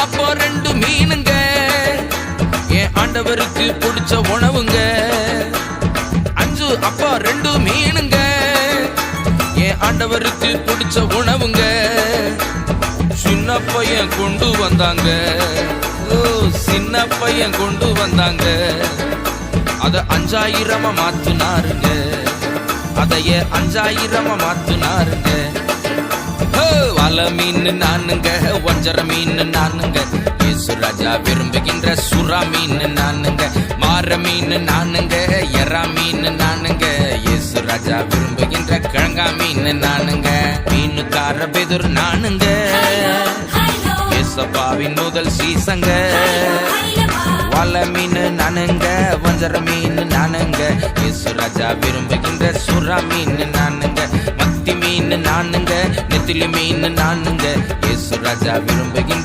அப்போ 2 மீனுங்க என் ஆண்டவருக்கு பிடிச்ச உணவுங்க. 5 அப்போ 2 மீனுங்க என் ஆண்டவருக்கு பிடிச்ச உணவுங்க. சின்ன பையன் கொண்டு வந்தாங்க, ஓ சின்ன பையன் கொண்டு வந்தாங்க. அத 5000 மாத்துனாருங்க, அதைய 5000 மாத்துனாருங்க. வலை மீன் நானுங்க, வஞ்சர மீன் நானுங்க, இயேசு ராஜா விரும்புகின்ற சுறா மீன் நானுங்க. மாற மீன் நானுங்க, எறா மீன் நானுங்க, இயேசு ராஜா விரும்புகின்ற கிழங்கா மீன் நானுங்க. மீனுக்கார பெதுர் நானுங்க, ஏசப்பாவின் முதல் சீசங்க. வலை மீன் நானுங்க, வஞ்சர மீன் நானுங்க, இயேசு ராஜா விரும்புகின்ற சுறா மீன் நானுங்க. மத்தி மீன் நானுங்க, நெத்திலி மீன் நானுங்க, இயேசு ராஜா விரும்புகின்ற